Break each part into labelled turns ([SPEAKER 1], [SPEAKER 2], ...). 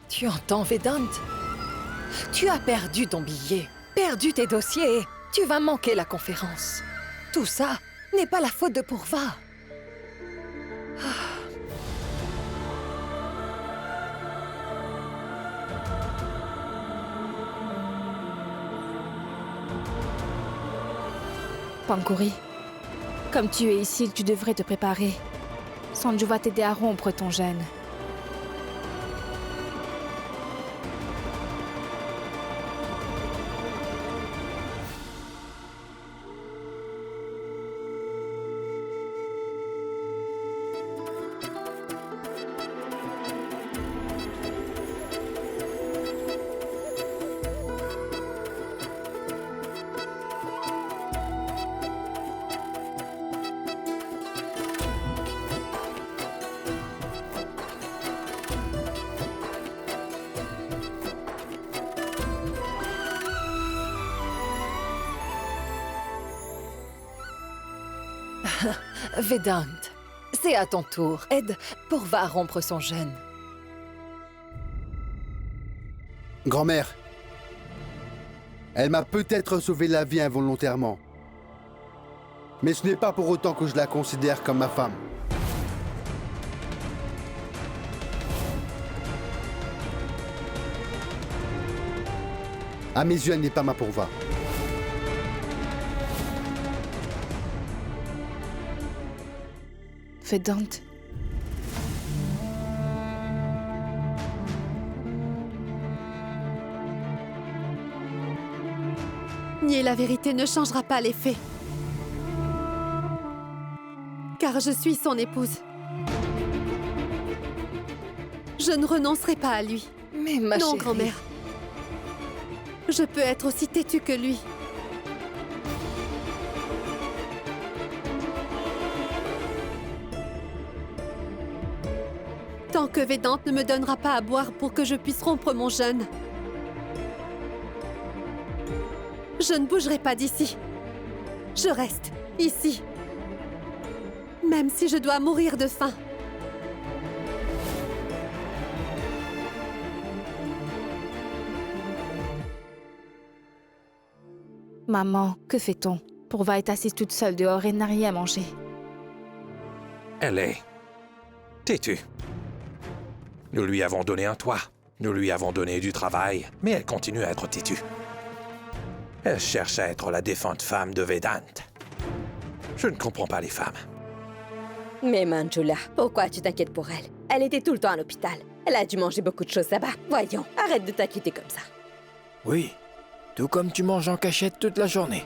[SPEAKER 1] Tu entends, Vedant? Tu as perdu ton billet, perdu tes dossiers. Tu vas manquer la conférence. Tout ça n'est pas la faute de Purva.
[SPEAKER 2] Pankuri, comme tu es ici, tu devrais te préparer. Sanju va t'aider à rompre ton jeûne.
[SPEAKER 1] Vedant, c'est à ton tour. Aide Purva à rompre son jeûne.
[SPEAKER 3] Grand-mère, elle m'a peut-être sauvé la vie involontairement. Mais ce n'est pas pour autant que je la considère comme ma femme. À mes yeux, elle n'est pas ma Purva.
[SPEAKER 2] Vedant.
[SPEAKER 4] Nier la vérité ne changera pas les faits. Car je suis son épouse. Je ne renoncerai pas à lui.
[SPEAKER 1] Mais ma
[SPEAKER 4] Non,
[SPEAKER 1] chérie...
[SPEAKER 4] grand-mère. Je peux être aussi têtue que lui. Tant que Vedant ne me donnera pas à boire pour que je puisse rompre mon jeûne. Je ne bougerai pas d'ici. Je reste ici. Même si je dois mourir de faim.
[SPEAKER 2] Maman, que fait-on? Purva est assise toute seule dehors et n'a rien mangé.
[SPEAKER 5] Elle est têtue. Nous lui avons donné un toit. Nous lui avons donné du travail, mais elle continue à être têtue. Elle cherche à être la défunte femme de Vedant. Je ne comprends pas les femmes.
[SPEAKER 6] Mais Manjula, pourquoi tu t'inquiètes pour elle? Elle était tout le temps à l'hôpital. Elle a dû manger beaucoup de choses là-bas. Voyons, arrête de t'inquiéter comme ça.
[SPEAKER 7] Oui, tout comme tu manges en cachette toute la journée.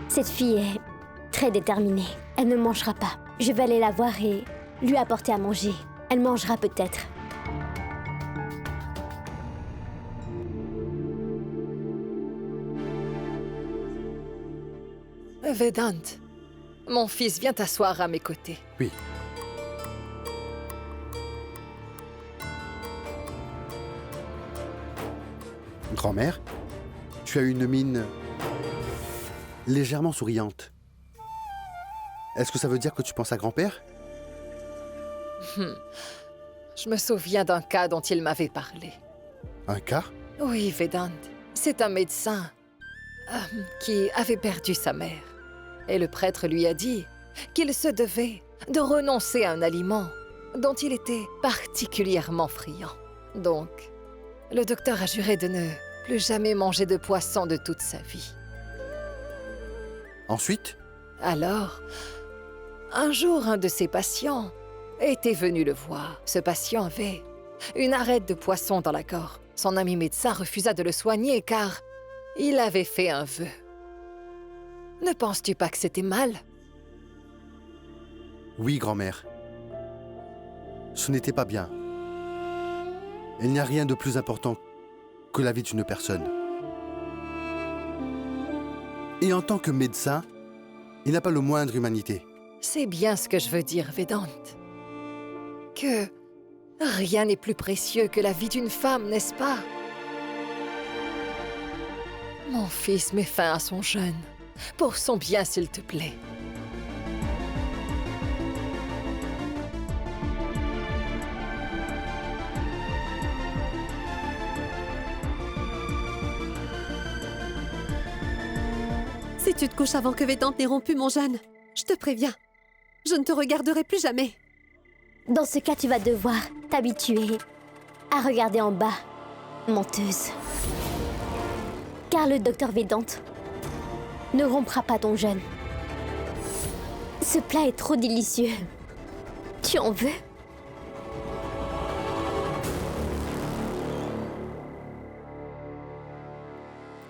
[SPEAKER 8] Cette fille est très déterminée. Elle ne mangera pas. Je vais aller la voir et lui apporter à manger. Elle mangera peut-être.
[SPEAKER 1] Vedant, mon fils, viens t'asseoir à mes côtés.
[SPEAKER 3] Oui. Grand-mère, tu as une mine légèrement souriante. Est-ce que ça veut dire que tu penses à grand-père?
[SPEAKER 1] Je me souviens d'un cas dont il m'avait parlé.
[SPEAKER 3] Un cas?
[SPEAKER 1] Oui, Vedant. C'est un médecin qui avait perdu sa mère. Et le prêtre lui a dit qu'il se devait de renoncer à un aliment dont il était particulièrement friand. Donc, le docteur a juré de ne plus jamais manger de poisson de toute sa vie.
[SPEAKER 3] Ensuite?
[SPEAKER 1] Alors, un jour, un de ses patients était venu le voir. Ce patient avait une arête de poisson dans la gorge. Son ami médecin refusa de le soigner car il avait fait un vœu. Ne penses-tu pas que c'était mal?
[SPEAKER 3] Oui, grand-mère. Ce n'était pas bien. Il n'y a rien de plus important que la vie d'une personne. Et en tant que médecin, il n'a pas le moindre humanité.
[SPEAKER 1] C'est bien ce que je veux dire, Vedant. Que rien n'est plus précieux que la vie d'une femme, n'est-ce pas? Mon fils met fin à son jeûne. Pour son bien, s'il te plaît.
[SPEAKER 4] Si tu te couches avant que Vedant n'ait rompu, mon jeune, je te préviens, je ne te regarderai plus jamais.
[SPEAKER 8] Dans ce cas, tu vas devoir t'habituer à regarder en bas, menteuse. Car le docteur Vedant ne rompra pas ton jeûne. Ce plat est trop délicieux. Tu en veux?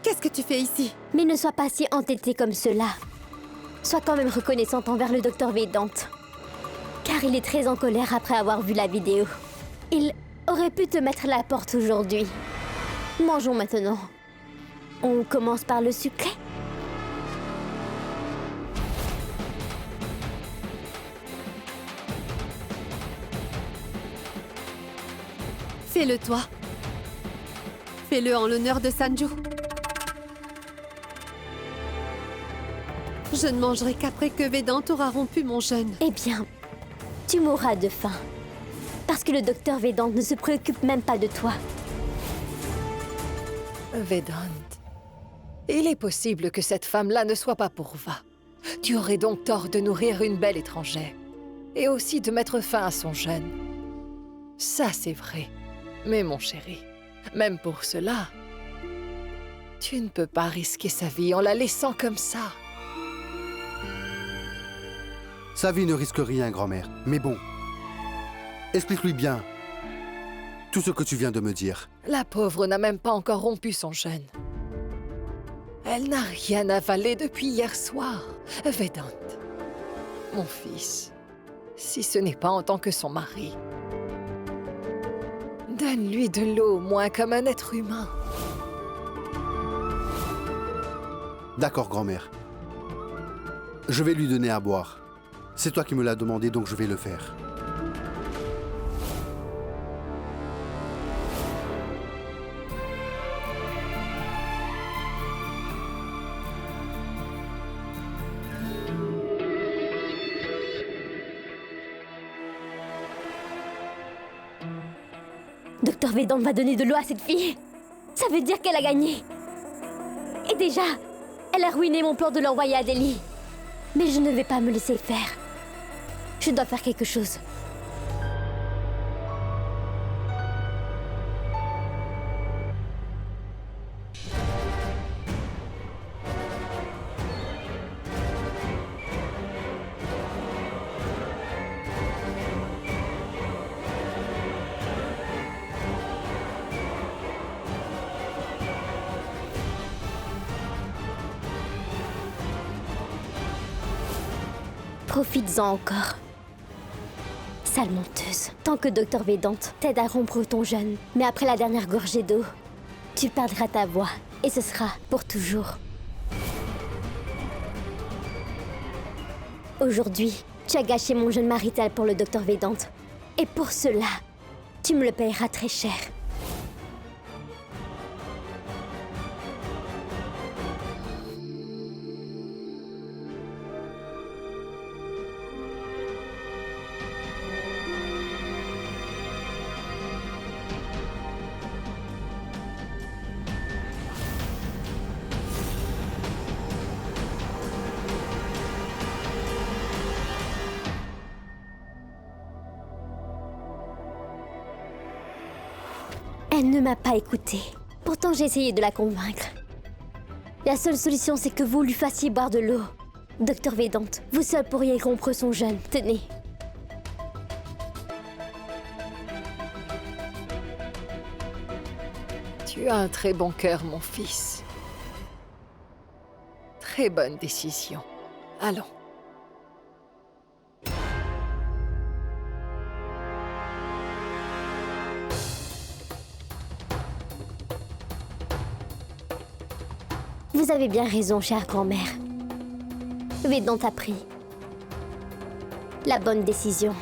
[SPEAKER 4] Qu'est-ce que tu fais ici?
[SPEAKER 8] Mais ne sois pas si entêtée comme cela. Sois quand même reconnaissante envers le docteur Vedant. Car il est très en colère après avoir vu la vidéo. Il aurait pu te mettre à la porte aujourd'hui. Mangeons maintenant. On commence par le sucré.
[SPEAKER 4] Fais-le toi. Fais-le en l'honneur de Sanju. Je ne mangerai qu'après que Vedant aura rompu mon jeûne.
[SPEAKER 8] Eh bien, tu mourras de faim. Parce que le docteur Vedant ne se préoccupe même pas de toi.
[SPEAKER 1] Vedant, il est possible que cette femme-là ne soit pas pour Va. Tu aurais donc tort de nourrir une belle étrangère. Et aussi de mettre fin à son jeûne. Ça, c'est vrai. Mais mon chéri, même pour cela, tu ne peux pas risquer sa vie en la laissant comme ça.
[SPEAKER 3] Sa vie ne risque rien, grand-mère. Mais bon, explique-lui bien tout ce que tu viens de me dire.
[SPEAKER 1] La pauvre n'a même pas encore rompu son jeûne. Elle n'a rien avalé depuis hier soir. Vedant, mon fils, si ce n'est pas en tant que son mari, donne-lui de l'eau, au moins comme un être humain.
[SPEAKER 3] D'accord, grand-mère. Je vais lui donner à boire. C'est toi qui me l'as demandé, donc je vais le faire.
[SPEAKER 8] Docteur Vedant va donner de l'eau à cette fille. Ça veut dire qu'elle a gagné. Et déjà, elle a ruiné mon plan de l'envoyer à Delhi. Mais je ne vais pas me laisser faire. Je dois faire quelque chose. Profites-en encore. Sale menteuse. Tant que Docteur Vedant t'aide à rompre ton jeûne, mais après la dernière gorgée d'eau, tu perdras ta voix. Et ce sera pour toujours. Aujourd'hui, tu as gâché mon jeûne marital pour le Docteur Vedant. Et pour cela, tu me le payeras très cher. Elle ne m'a pas écoutée. Pourtant, j'ai essayé de la convaincre. La seule solution, c'est que vous lui fassiez boire de l'eau. Docteur Vedant, vous seul pourriez rompre son jeûne. Tenez.
[SPEAKER 1] Tu as un très bon cœur, mon fils. Très bonne décision. Allons.
[SPEAKER 8] Vous avez bien raison, chère grand-mère. Vedant a pris la bonne décision.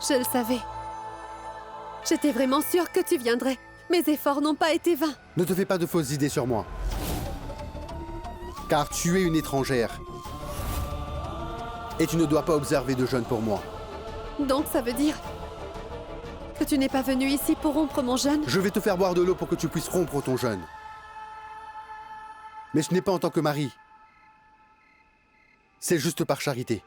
[SPEAKER 4] Je le savais. J'étais vraiment sûre que tu viendrais. Mes efforts n'ont pas été vains.
[SPEAKER 3] Ne te fais pas de fausses idées sur moi. Car tu es une étrangère. Et tu ne dois pas observer de jeûne pour moi.
[SPEAKER 4] Donc ça veut dire que tu n'es pas venu ici pour rompre mon jeûne?
[SPEAKER 3] Je vais te faire boire de l'eau pour que tu puisses rompre ton jeûne. Mais ce n'est pas en tant que mari. C'est juste par charité.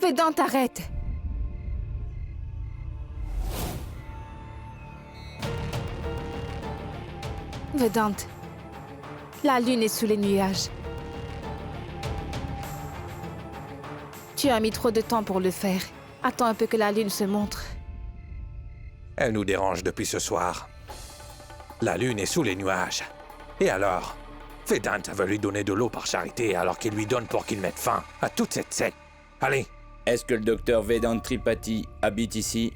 [SPEAKER 2] Vedant, arrête! Vedant, la lune est sous les nuages. Tu as mis trop de temps pour le faire. Attends un peu que la lune se montre.
[SPEAKER 5] Elle nous dérange depuis ce soir. La lune est sous les nuages. Et alors? Vedant veut lui donner de l'eau par charité alors qu'il lui donne pour qu'il mette fin à toute cette scène. Allez!
[SPEAKER 7] Est-ce que le docteur Vedant Tripathi habite ici?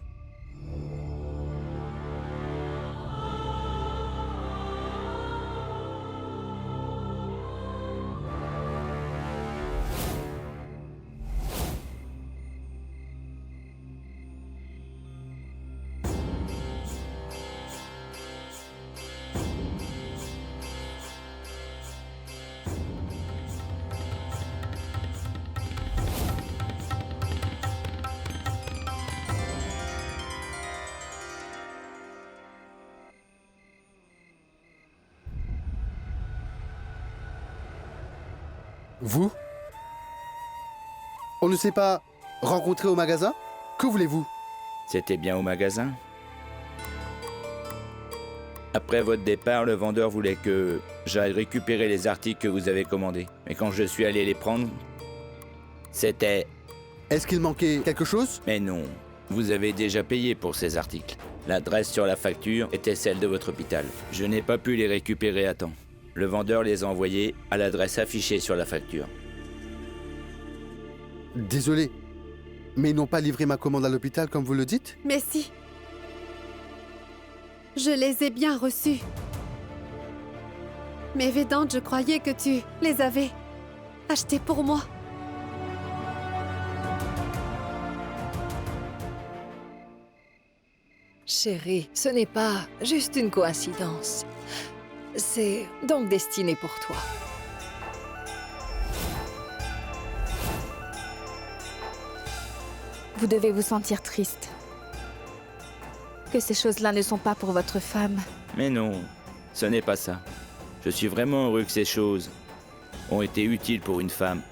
[SPEAKER 3] Vous? On ne s'est pas rencontrés au magasin? Que voulez-vous?
[SPEAKER 7] C'était bien au magasin. Après votre départ, le vendeur voulait que j'aille récupérer les articles que vous avez commandés. Mais quand je suis allé les prendre, c'était...
[SPEAKER 3] Est-ce qu'il manquait quelque chose?
[SPEAKER 7] Mais non, vous avez déjà payé pour ces articles. L'adresse sur la facture était celle de votre hôpital. Je n'ai pas pu les récupérer à temps. Le vendeur les a envoyés à l'adresse affichée sur la facture.
[SPEAKER 3] Désolé, mais ils n'ont pas livré ma commande à l'hôpital comme vous le dites?
[SPEAKER 4] Mais si. Je les ai bien reçus. Mais Vedant, je croyais que tu les avais achetés pour moi.
[SPEAKER 1] Chérie, ce n'est pas juste une coïncidence. C'est donc destiné pour toi.
[SPEAKER 2] Vous devez vous sentir triste. Que ces choses-là ne sont pas pour votre femme.
[SPEAKER 7] Mais non, ce n'est pas ça. Je suis vraiment heureux que ces choses ont été utiles pour une femme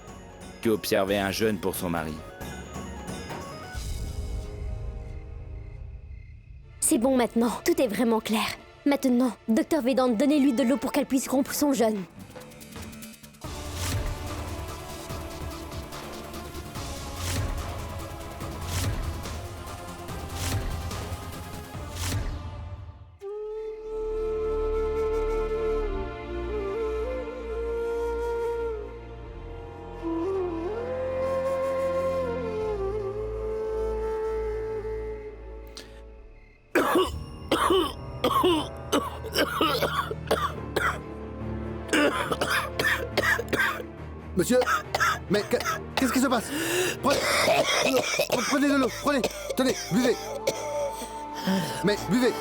[SPEAKER 7] qui observait un jeune pour son mari.
[SPEAKER 8] C'est bon maintenant, tout est vraiment clair. Maintenant, docteur Vedant, donnez-lui de l'eau pour qu'elle puisse rompre son jeûne.
[SPEAKER 3] Monsieur? Mais qu'est-ce qui se passe? Prenez de l'eau, prenez! Tenez, buvez! Mais buvez!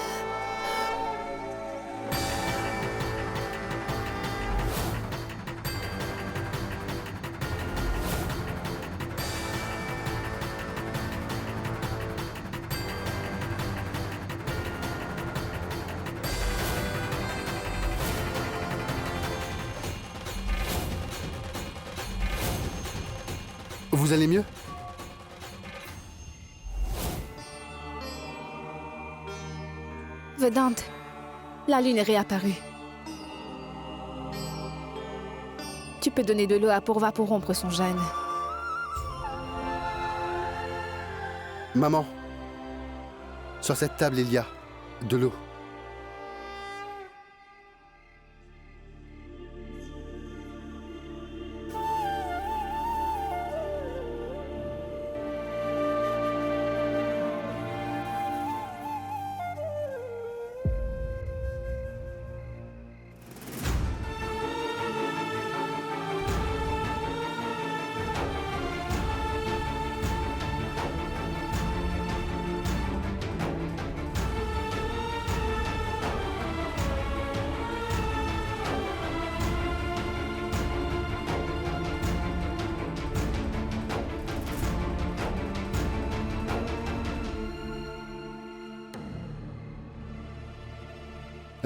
[SPEAKER 3] Vous allez mieux?
[SPEAKER 2] Vedant, la lune est réapparue. Tu peux donner de l'eau à Pourva pour rompre son jeûne.
[SPEAKER 3] Maman, sur cette table il y a de l'eau.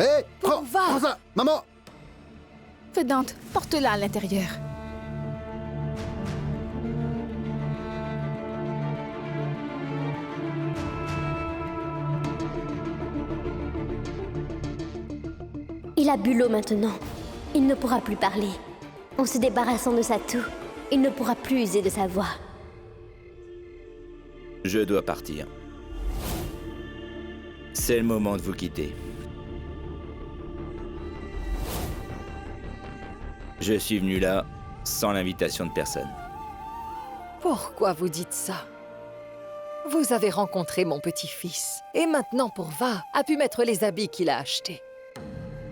[SPEAKER 3] Hé,
[SPEAKER 2] Va.
[SPEAKER 3] prends ça. Maman.
[SPEAKER 2] Vedante, porte-la à l'intérieur.
[SPEAKER 8] Il a bu l'eau maintenant. Il ne pourra plus parler. En se débarrassant de sa toux, il ne pourra plus user de sa voix.
[SPEAKER 7] Je dois partir. C'est le moment de vous quitter. Je suis venu là sans l'invitation de personne.
[SPEAKER 1] Pourquoi vous dites ça? Vous avez rencontré mon petit-fils, et maintenant Pourva a pu mettre les habits qu'il a achetés.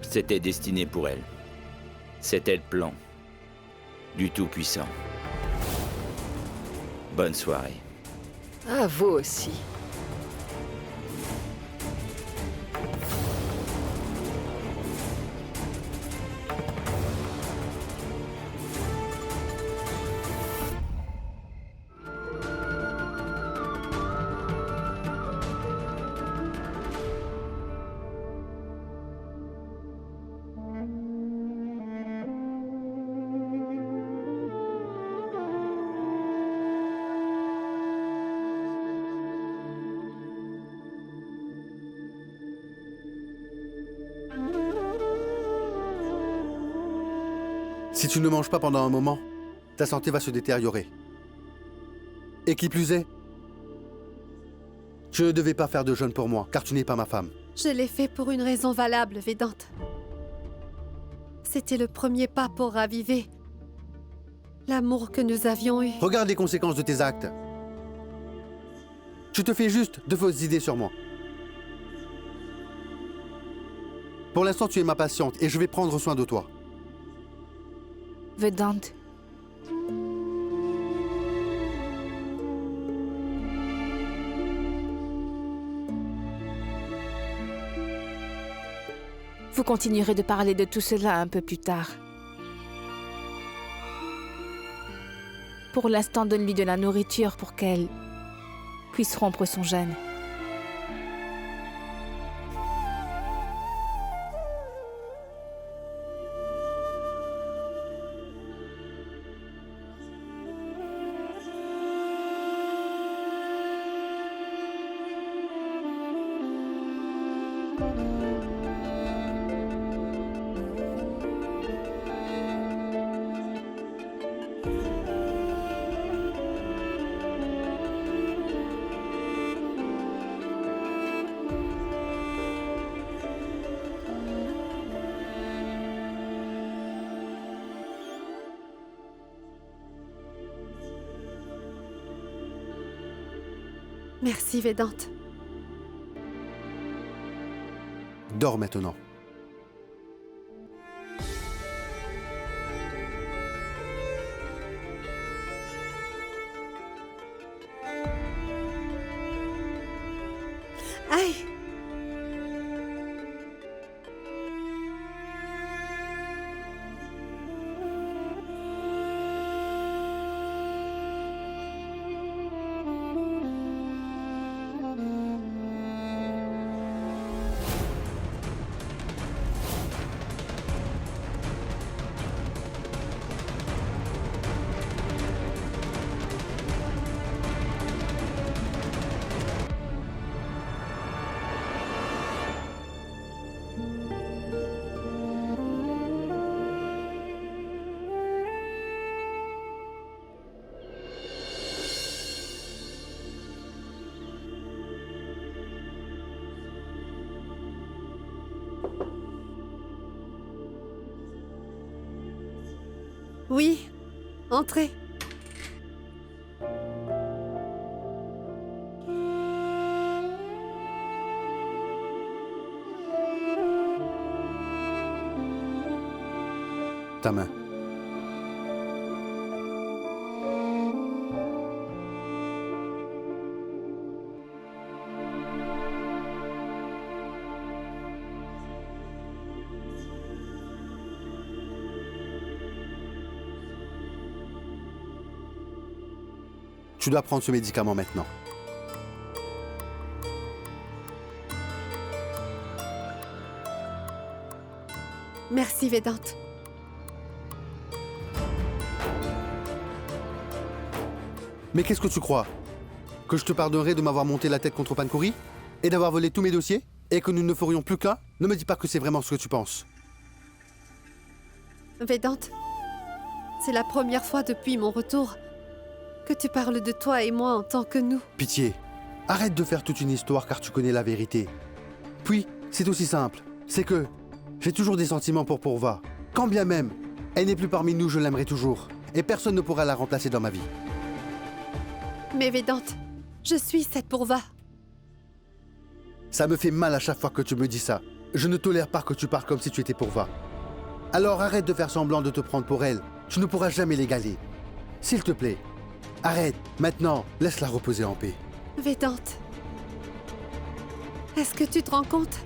[SPEAKER 7] C'était destiné pour elle. C'était le plan du Tout-Puissant. Bonne soirée.
[SPEAKER 1] À vous aussi.
[SPEAKER 3] Si tu ne manges pas pendant un moment, ta santé va se détériorer. Et qui plus est, tu ne devais pas faire de jeûne pour moi, car tu n'es pas ma femme.
[SPEAKER 4] Je l'ai fait pour une raison valable, Vedante. C'était le premier pas pour raviver l'amour que nous avions eu.
[SPEAKER 3] Regarde les conséquences de tes actes. Tu te fais juste de fausses idées sur moi. Pour l'instant, tu es ma patiente et je vais prendre soin de toi.
[SPEAKER 2] Vedante. Vous continuerez de parler de tout cela un peu plus tard. Pour l'instant, donne-lui de la nourriture pour qu'elle puisse rompre son jeûne.
[SPEAKER 4] Merci, Vedante.
[SPEAKER 3] Dors maintenant.
[SPEAKER 4] Aïe! Oui, entrez.
[SPEAKER 3] Ta main. Tu dois prendre ce médicament maintenant.
[SPEAKER 4] Merci, Vedante.
[SPEAKER 3] Mais qu'est-ce que tu crois? Que je te pardonnerai de m'avoir monté la tête contre Pankuri? Et d'avoir volé tous mes dossiers? Et que nous ne ferions plus qu'un? Ne me dis pas que c'est vraiment ce que tu penses.
[SPEAKER 4] Vedante, c'est la première fois depuis mon retour que tu parles de toi et moi en tant que nous.
[SPEAKER 3] Pitié, arrête de faire toute une histoire car tu connais la vérité. Puis, c'est aussi simple, c'est que j'ai toujours des sentiments pour Purva. Quand bien même, elle n'est plus parmi nous, je l'aimerai toujours. Et personne ne pourra la remplacer dans ma vie.
[SPEAKER 4] Mais Vedante, je suis cette Purva.
[SPEAKER 3] Ça me fait mal à chaque fois que tu me dis ça. Je ne tolère pas que tu parles comme si tu étais Purva. Alors arrête de faire semblant de te prendre pour elle. Tu ne pourras jamais l'égaler. S'il te plaît, arrête. Maintenant, laisse-la reposer en paix.
[SPEAKER 4] Vedante, est-ce que tu te rends compte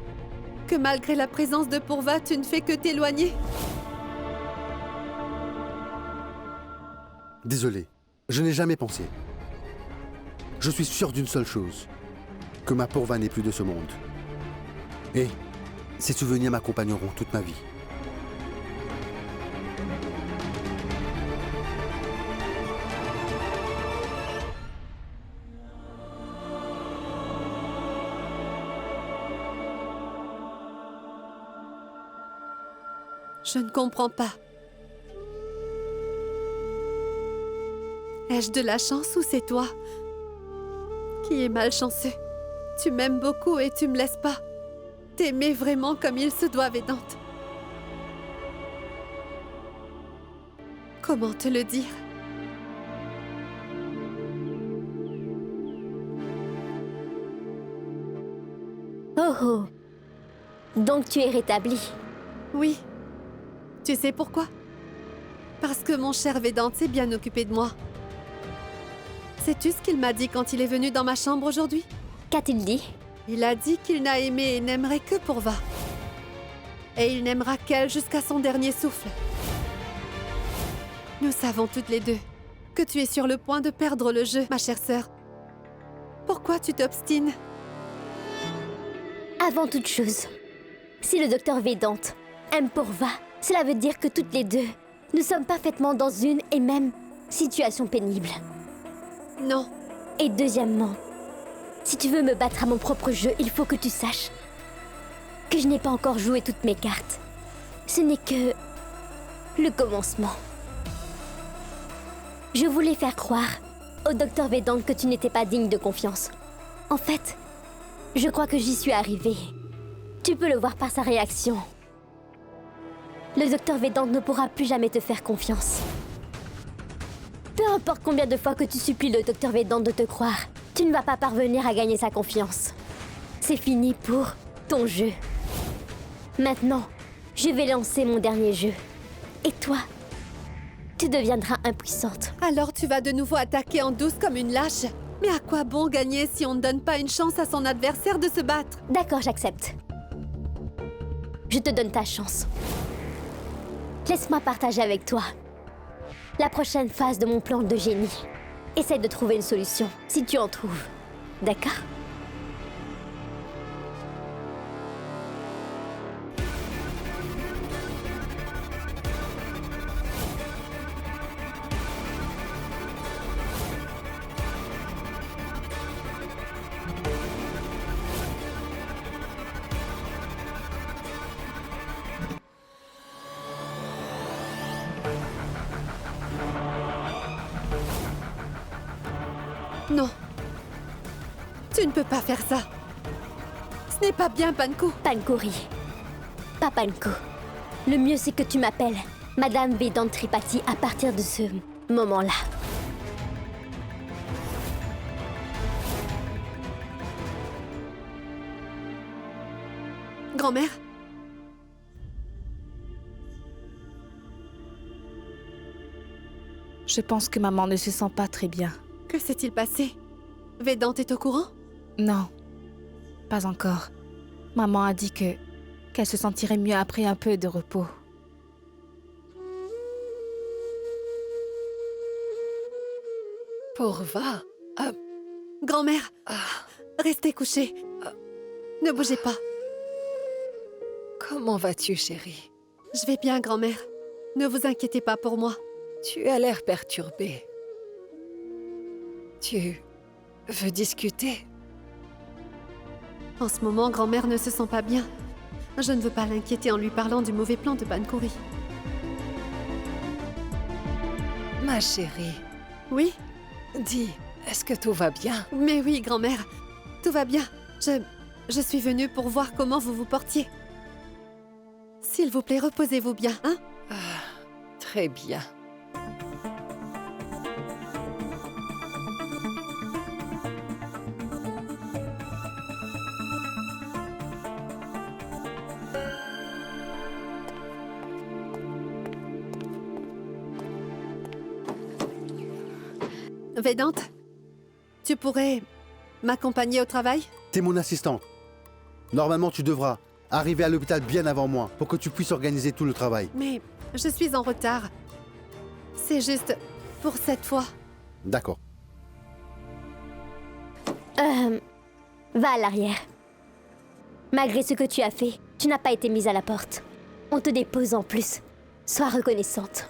[SPEAKER 4] que malgré la présence de Purva, tu ne fais que t'éloigner?
[SPEAKER 3] Désolé, je n'ai jamais pensé. Je suis sûr d'une seule chose, que ma Purva n'est plus de ce monde. Et ces souvenirs m'accompagneront toute ma vie.
[SPEAKER 4] Je ne comprends pas. Ai-je de la chance ou c'est toi qui es malchanceux? Tu m'aimes beaucoup et tu me laisses pas t'aimer vraiment comme il se doit, Vedante. Comment te le dire?
[SPEAKER 8] Oh oh. Donc tu es rétabli.
[SPEAKER 4] Oui. Tu sais pourquoi? Parce que mon cher Vedante s'est bien occupé de moi. Sais-tu ce qu'il m'a dit quand il est venu dans ma chambre aujourd'hui?
[SPEAKER 8] Qu'a-t-il dit?
[SPEAKER 4] Il a dit qu'il n'a aimé et n'aimerait que Purva. Et il n'aimera qu'elle jusqu'à son dernier souffle. Nous savons toutes les deux que tu es sur le point de perdre le jeu, ma chère sœur. Pourquoi tu t'obstines?
[SPEAKER 8] Avant toute chose, si le docteur Vedante aime Purva, cela veut dire que toutes les deux, nous sommes parfaitement dans une et même situation pénible.
[SPEAKER 4] Non.
[SPEAKER 8] Et deuxièmement, si tu veux me battre à mon propre jeu, il faut que tu saches que je n'ai pas encore joué toutes mes cartes. Ce n'est que le commencement. Je voulais faire croire au docteur Vedante que tu n'étais pas digne de confiance. En fait, je crois que j'y suis arrivée. Tu peux le voir par sa réaction. Le docteur Vedante ne pourra plus jamais te faire confiance. Peu importe combien de fois que tu supplies le docteur Vedante de te croire, tu ne vas pas parvenir à gagner sa confiance. C'est fini pour ton jeu. Maintenant, je vais lancer mon dernier jeu. Et toi, tu deviendras impuissante.
[SPEAKER 4] Alors tu vas de nouveau attaquer en douce comme une lâche? Mais à quoi bon gagner si on ne donne pas une chance à son adversaire de se battre?
[SPEAKER 8] D'accord, j'accepte. Je te donne ta chance. Laisse-moi partager avec toi la prochaine phase de mon plan de génie. Essaye de trouver une solution, si tu en trouves. D'accord?
[SPEAKER 4] Non. Tu ne peux pas faire ça. Ce n'est pas bien, Panku.
[SPEAKER 8] Pankuri. Pas Panku. Le mieux, c'est que tu m'appelles Madame Vedante Tripathi à partir de ce moment-là.
[SPEAKER 4] Grand-mère?
[SPEAKER 2] Je pense que maman ne se sent pas très bien.
[SPEAKER 4] Que s'est-il passé? Vedante est au courant?
[SPEAKER 2] Non, pas encore. Maman a dit qu'elle se sentirait mieux après un peu de repos.
[SPEAKER 1] Purva,
[SPEAKER 4] Grand-mère, restez couchée. Ne bougez pas.
[SPEAKER 1] comment vas-tu, chérie?
[SPEAKER 4] Je vais bien, grand-mère. Ne vous inquiétez pas pour moi.
[SPEAKER 1] Tu as l'air perturbée. Tu veux discuter?
[SPEAKER 4] En ce moment, grand-mère ne se sent pas bien. Je ne veux pas l'inquiéter en lui parlant du mauvais plan de Pancourie.
[SPEAKER 1] Ma chérie,
[SPEAKER 4] Oui?
[SPEAKER 1] dis, est-ce que tout va bien?
[SPEAKER 4] Mais oui, grand-mère. Tout va bien. Je suis venue pour voir comment vous vous portiez. S'il vous plaît, reposez-vous bien, hein?
[SPEAKER 1] Très bien.
[SPEAKER 4] Vedante, tu pourrais m'accompagner au travail?
[SPEAKER 3] T'es mon assistante. Normalement, tu devras arriver à l'hôpital bien avant moi pour que tu puisses organiser tout le travail.
[SPEAKER 4] Mais je suis en retard. C'est juste pour cette fois.
[SPEAKER 3] D'accord.
[SPEAKER 8] Va à l'arrière. Malgré ce que tu as fait, tu n'as pas été mise à la porte. On te dépose en plus. Sois reconnaissante.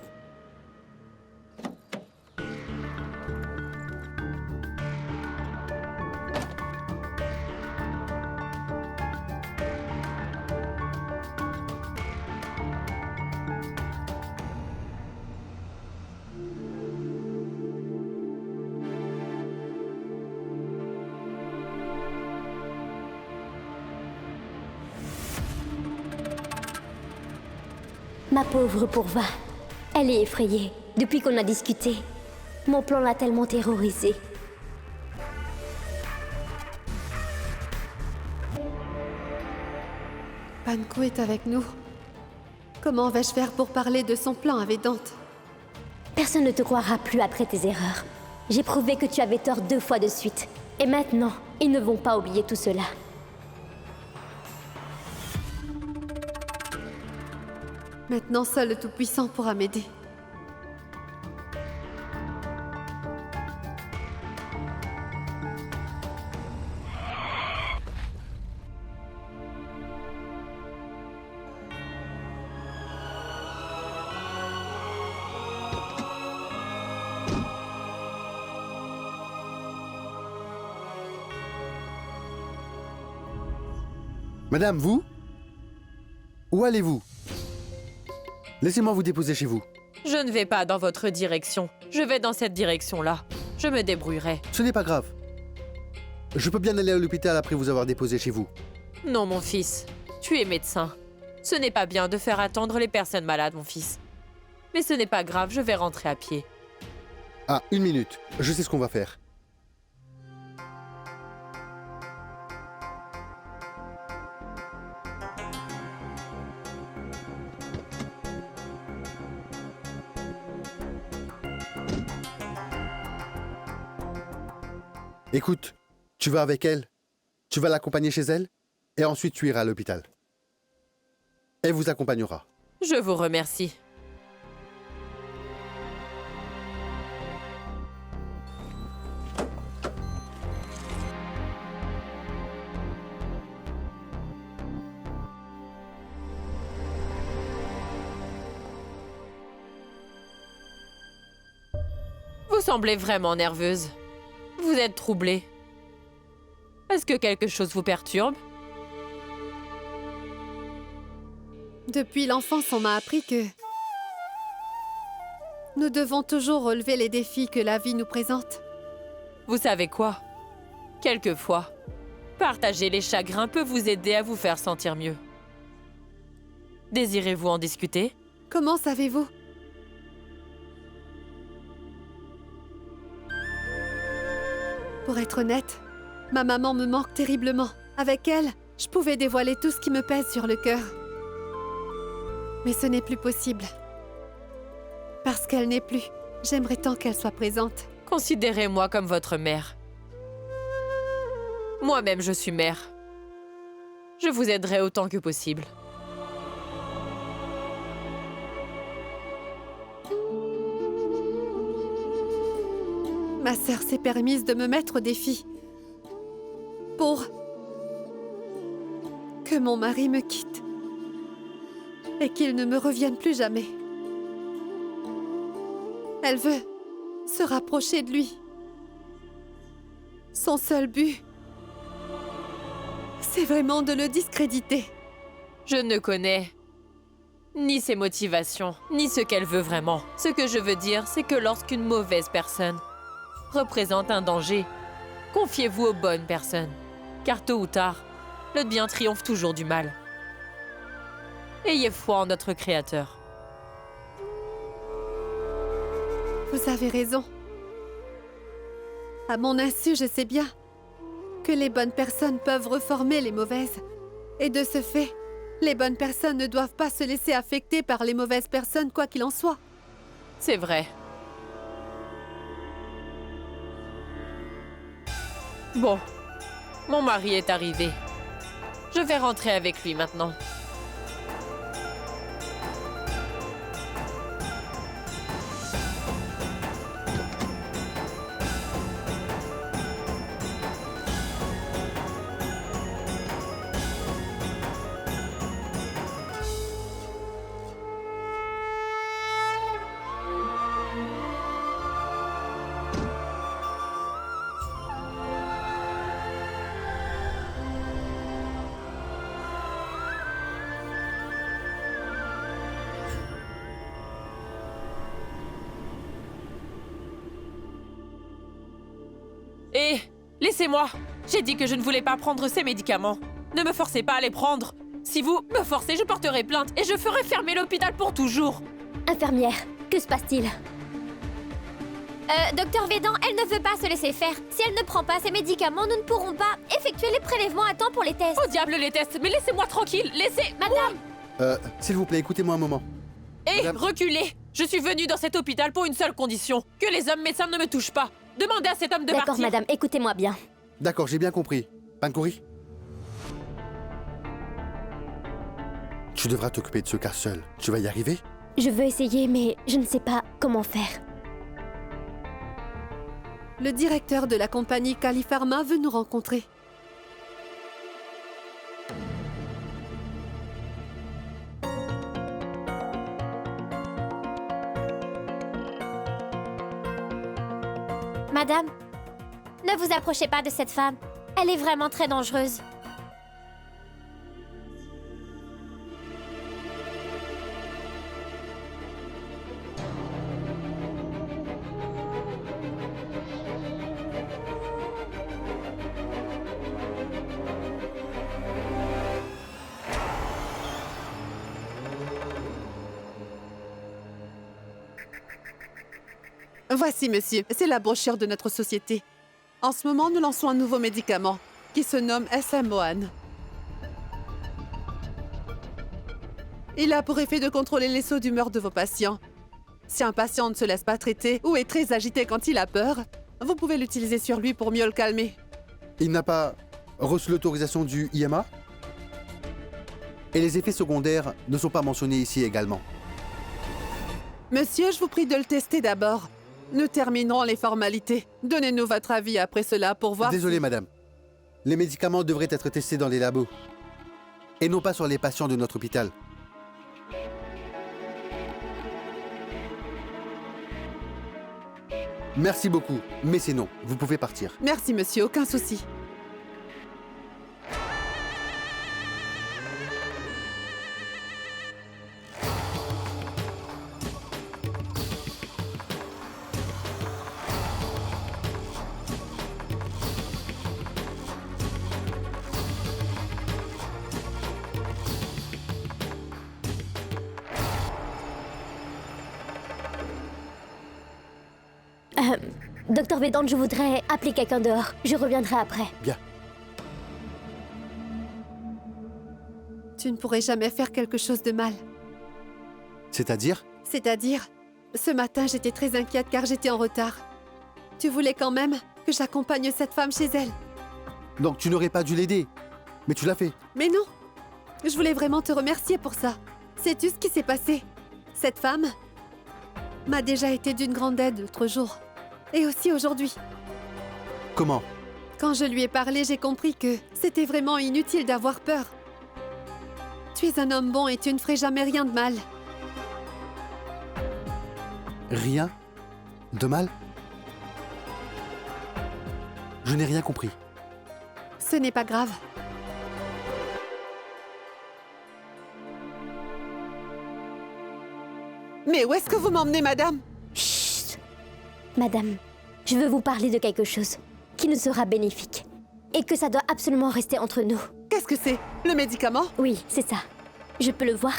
[SPEAKER 8] Ma pauvre Pourva, elle est effrayée depuis qu'on a discuté. Mon plan l'a tellement terrorisée.
[SPEAKER 4] Panko est avec nous. Comment vais-je faire pour parler de son plan à Vedante?
[SPEAKER 8] Personne ne te croira plus après tes erreurs. J'ai prouvé que tu avais tort 2 fois de suite. Et maintenant, ils ne vont pas oublier tout cela.
[SPEAKER 4] Maintenant, seul le Tout-Puissant pourra m'aider.
[SPEAKER 3] Madame, vous? Où allez-vous? Laissez-moi vous déposer chez vous.
[SPEAKER 9] Je ne vais pas dans votre direction. Je vais dans cette direction-là. Je me débrouillerai.
[SPEAKER 3] Ce n'est pas grave. Je peux bien aller à l'hôpital après vous avoir déposé chez vous.
[SPEAKER 9] Non, mon fils. Tu es médecin. Ce n'est pas bien de faire attendre les personnes malades, mon fils. Mais ce n'est pas grave, je vais rentrer à pied.
[SPEAKER 3] Ah, 1 minute. Je sais ce qu'on va faire. Écoute, tu vas avec elle, tu vas l'accompagner chez elle, et ensuite tu iras à l'hôpital. Elle vous accompagnera.
[SPEAKER 9] Je vous remercie. Vous semblez vraiment nerveuse. Vous êtes troublée. Est-ce que quelque chose vous perturbe?
[SPEAKER 4] Depuis l'enfance, on m'a appris que nous devons toujours relever les défis que la vie nous présente.
[SPEAKER 9] Vous savez quoi? Quelquefois, partager les chagrins peut vous aider à vous faire sentir mieux. Désirez-vous en discuter?
[SPEAKER 4] Comment savez-vous? Pour être honnête, ma maman me manque terriblement. Avec elle, je pouvais dévoiler tout ce qui me pèse sur le cœur. Mais ce n'est plus possible. Parce qu'elle n'est plus, j'aimerais tant qu'elle soit présente.
[SPEAKER 9] Considérez-moi comme votre mère. Moi-même, je suis mère. Je vous aiderai autant que possible.
[SPEAKER 4] Ma sœur s'est permise de me mettre au défi. Pour que mon mari me quitte. et qu'il ne me revienne plus jamais. Elle veut se rapprocher de lui. Son seul but, c'est vraiment de le discréditer.
[SPEAKER 9] Je ne connais ni ses motivations, ni ce qu'elle veut vraiment. Ce que je veux dire, c'est que lorsqu'une mauvaise personne représente un danger, confiez-vous aux bonnes personnes. Car tôt ou tard, le bien triomphe toujours du mal. Ayez foi en notre Créateur.
[SPEAKER 4] Vous avez raison. À mon insu, je sais bien que les bonnes personnes peuvent reformer les mauvaises. Et de ce fait, les bonnes personnes ne doivent pas se laisser affecter par les mauvaises personnes, quoi qu'il en soit.
[SPEAKER 9] C'est vrai. Bon, mon mari est arrivé. Je vais rentrer avec lui maintenant. Et laissez-moi! J'ai dit que je ne voulais pas prendre ces médicaments. Ne me forcez pas à les prendre. Si vous me forcez, je porterai plainte et je ferai fermer l'hôpital pour toujours.
[SPEAKER 8] Infirmière, que se passe-t-il? Docteur Védan, elle ne veut pas se laisser faire. Si elle ne prend pas ses médicaments, nous ne pourrons pas effectuer les prélèvements à temps pour les tests.
[SPEAKER 9] Au diable les tests, mais laissez-moi tranquille, laissez...
[SPEAKER 8] Madame!
[SPEAKER 3] S'il vous plaît, écoutez-moi un moment.
[SPEAKER 9] Et
[SPEAKER 3] Madame-
[SPEAKER 9] reculez! Je suis venue dans cet hôpital pour une seule condition, que les hommes médecins ne me touchent pas. Demandez à cet homme de
[SPEAKER 8] D'accord,
[SPEAKER 9] partir.
[SPEAKER 8] madame, écoutez-moi bien.
[SPEAKER 3] D'accord, j'ai bien compris. Pankuri? Tu devras t'occuper de ce cas seul. Tu vas y arriver?
[SPEAKER 8] Je veux essayer, mais je ne sais pas comment faire.
[SPEAKER 4] Le directeur de la compagnie Califarma veut nous rencontrer.
[SPEAKER 8] Madame, ne vous approchez pas de cette femme. Elle est vraiment très dangereuse.
[SPEAKER 4] Voici, monsieur, c'est la brochure de notre société. En ce moment, nous lançons un nouveau médicament qui se nomme SM-Moan. Il a pour effet de contrôler les sauts d'humeur de vos patients. Si un patient ne se laisse pas traiter ou est très agité quand il a peur, vous pouvez l'utiliser sur lui pour mieux le calmer.
[SPEAKER 3] Il n'a pas reçu l'autorisation du IMA? Et les effets secondaires ne sont pas mentionnés ici également.
[SPEAKER 4] Monsieur, je vous prie de le tester d'abord. Nous terminerons les formalités. Donnez-nous votre avis après cela pour voir
[SPEAKER 3] Désolé,
[SPEAKER 4] si...
[SPEAKER 3] madame. Les médicaments devraient être testés dans les labos. Et non pas sur les patients de notre hôpital. Merci beaucoup, mais c'est non. Vous pouvez partir.
[SPEAKER 4] Merci, monsieur, aucun souci.
[SPEAKER 8] Docteur Védante, je voudrais appeler quelqu'un dehors. Je reviendrai après.
[SPEAKER 3] Bien.
[SPEAKER 4] Tu ne pourrais jamais faire quelque chose de mal.
[SPEAKER 3] C'est-à-dire?
[SPEAKER 4] C'est-à-dire, ce matin, j'étais très inquiète car j'étais en retard. Tu voulais quand même que j'accompagne cette femme chez elle.
[SPEAKER 3] Donc tu n'aurais pas dû l'aider. Mais tu l'as fait.
[SPEAKER 4] Mais non! Je voulais vraiment te remercier pour ça. Sais-tu ce qui s'est passé? Cette femme m'a déjà été d'une grande aide l'autre jour. Et aussi aujourd'hui.
[SPEAKER 3] Comment?
[SPEAKER 4] Quand je lui ai parlé, j'ai compris que c'était vraiment inutile d'avoir peur. Tu es un homme bon et tu ne ferais jamais rien de mal.
[SPEAKER 3] Rien de mal? Je n'ai rien compris.
[SPEAKER 4] Ce n'est pas grave.
[SPEAKER 10] Mais où est-ce que vous m'emmenez, madame?
[SPEAKER 8] Chut! Madame, je veux vous parler de quelque chose qui nous sera bénéfique. Et que ça doit absolument rester entre nous.
[SPEAKER 10] Qu'est-ce que c'est? Le médicament?
[SPEAKER 8] Oui, c'est ça. Je peux le voir?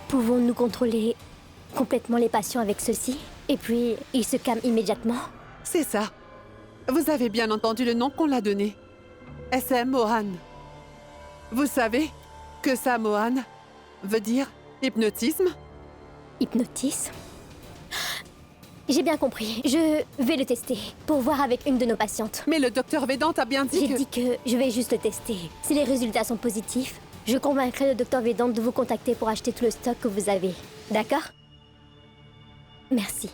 [SPEAKER 8] Pouvons-nous contrôler complètement les patients avec ceci? Et puis, ils se calment immédiatement?
[SPEAKER 10] C'est ça. Vous avez bien entendu le nom qu'on l'a donné. SM Mohan. Vous savez que ça, Mohan, veut dire hypnotisme?
[SPEAKER 8] Hypnotisme? J'ai bien compris. Je vais le tester pour voir avec une de nos patientes.
[SPEAKER 10] Mais le docteur Vedant a bien dit
[SPEAKER 8] J'ai
[SPEAKER 10] que...
[SPEAKER 8] dit que je vais juste le tester. Si les résultats sont positifs, je convaincrai le docteur Vedant de vous contacter pour acheter tout le stock que vous avez. D'accord? Merci.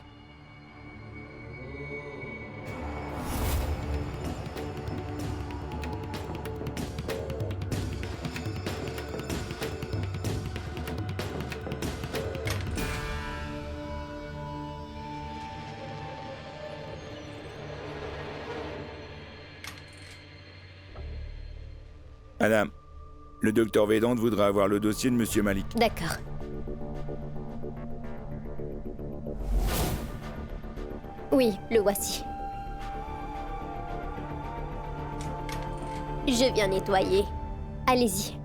[SPEAKER 11] Madame, le docteur Vedant voudra avoir le dossier de Monsieur Malik.
[SPEAKER 8] D'accord. Oui, le voici. Je viens nettoyer. Allez-y.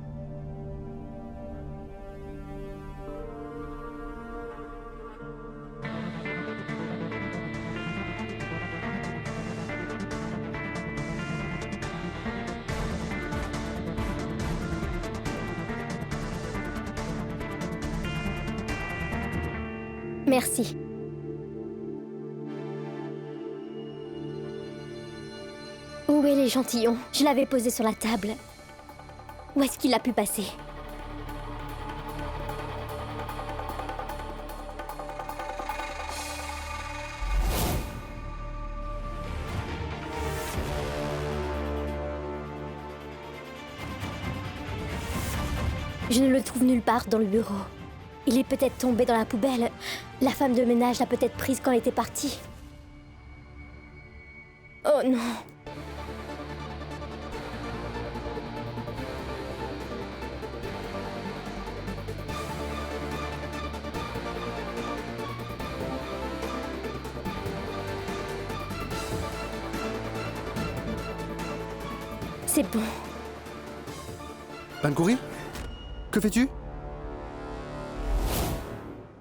[SPEAKER 8] Merci. Où est l'échantillon? Je l'avais posé sur la table. Où est-ce qu'il a pu passer? Je ne le trouve nulle part dans le bureau. Il est peut-être tombé dans la poubelle. La femme de ménage l'a peut-être prise quand elle était partie. Oh non. C'est bon.
[SPEAKER 3] Pankouri? Que fais-tu?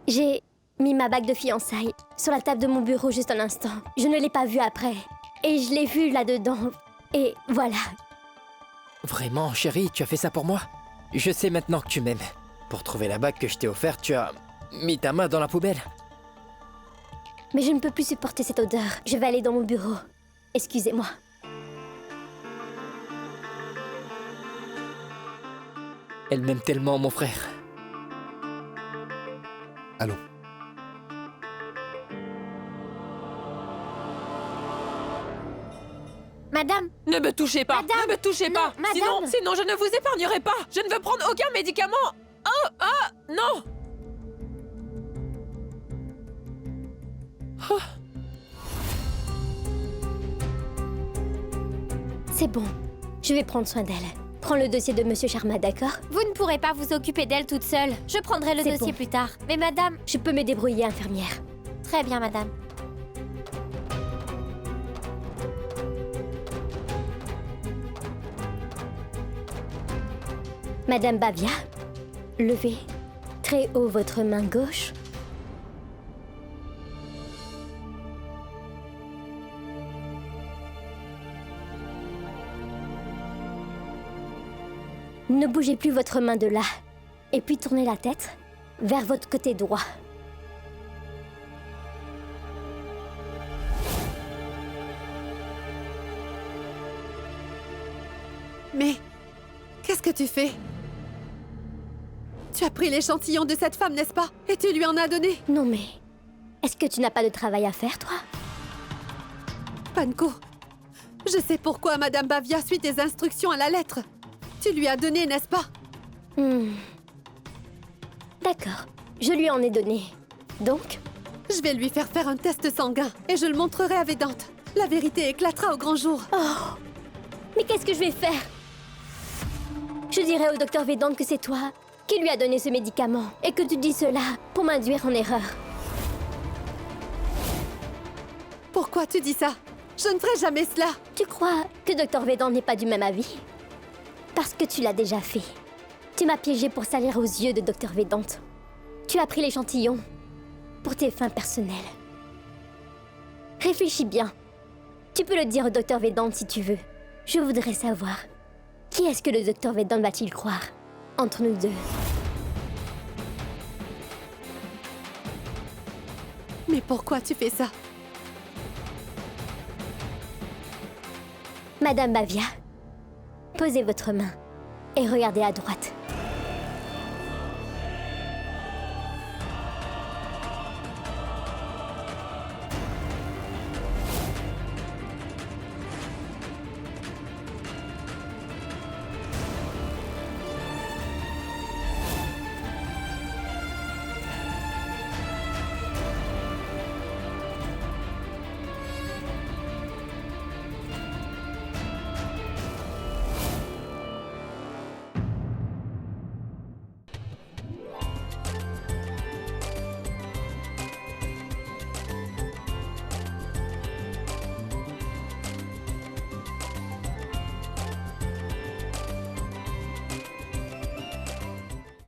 [SPEAKER 8] J'ai mis ma bague de fiançailles sur la table de mon bureau juste un instant. Je ne l'ai pas vue après. Et je l'ai vue là-dedans. Et voilà.
[SPEAKER 12] Vraiment, chérie, tu as fait ça pour moi? Je sais maintenant que tu m'aimes. Pour trouver la bague que je t'ai offerte, tu as mis ta main dans la poubelle.
[SPEAKER 8] Mais je ne peux plus supporter cette odeur. Je vais aller dans mon bureau. Excusez-moi.
[SPEAKER 12] Elle m'aime tellement, mon frère.
[SPEAKER 3] Allons.
[SPEAKER 8] Madame!
[SPEAKER 9] Ne me touchez pas!
[SPEAKER 8] Madame,
[SPEAKER 9] Ne me touchez pas!
[SPEAKER 8] non, madame.
[SPEAKER 9] Sinon, je ne vous épargnerai pas! Je ne veux prendre aucun médicament! Oh! Ah! Non!
[SPEAKER 8] C'est bon. Je vais prendre soin d'elle. Prends le dossier de Monsieur Sharma, d'accord?
[SPEAKER 13] Vous ne pourrez pas vous occuper d'elle toute seule. Je prendrai le
[SPEAKER 8] C'est
[SPEAKER 13] dossier
[SPEAKER 8] bon.
[SPEAKER 13] plus tard. Mais madame...
[SPEAKER 8] Je peux me débrouiller, infirmière.
[SPEAKER 13] Très bien, madame.
[SPEAKER 8] Madame Bavia, levez très haut votre main gauche. Ne bougez plus votre main de là. Et puis tournez la tête vers votre côté droit.
[SPEAKER 10] Mais
[SPEAKER 4] Qu'est-ce que tu fais? Tu as pris l'échantillon de cette femme, n'est-ce pas? Et tu lui en as donné?
[SPEAKER 8] Non mais... Est-ce que tu n'as pas de travail à faire, toi?
[SPEAKER 4] Panko, je sais pourquoi Madame Bavia suit tes instructions à la lettre. Tu lui as donné, n'est-ce pas?
[SPEAKER 8] D'accord, je lui en ai donné. Donc?
[SPEAKER 4] Je vais lui faire un test sanguin et je le montrerai à Vedante. La vérité éclatera au grand jour.
[SPEAKER 8] Oh! Mais qu'est-ce que je vais faire? Je dirai au docteur Vedante que c'est toi qui lui a donné ce médicament et que tu dis cela pour m'induire en erreur.
[SPEAKER 4] Pourquoi tu dis ça? Je ne ferai jamais cela.
[SPEAKER 8] Tu crois que docteur Vedante n'est pas du même avis? Parce que tu l'as déjà fait. Tu m'as piégé pour salir aux yeux de docteur Vedante. Tu as pris l'échantillon pour tes fins personnelles. Réfléchis bien. Tu peux le dire au docteur Vedante si tu veux. Je voudrais savoir, qui est-ce que le docteur Vedante va-t-il croire entre nous deux?
[SPEAKER 4] Mais pourquoi tu fais ça?
[SPEAKER 8] Madame Bavia, posez votre main et regardez à droite.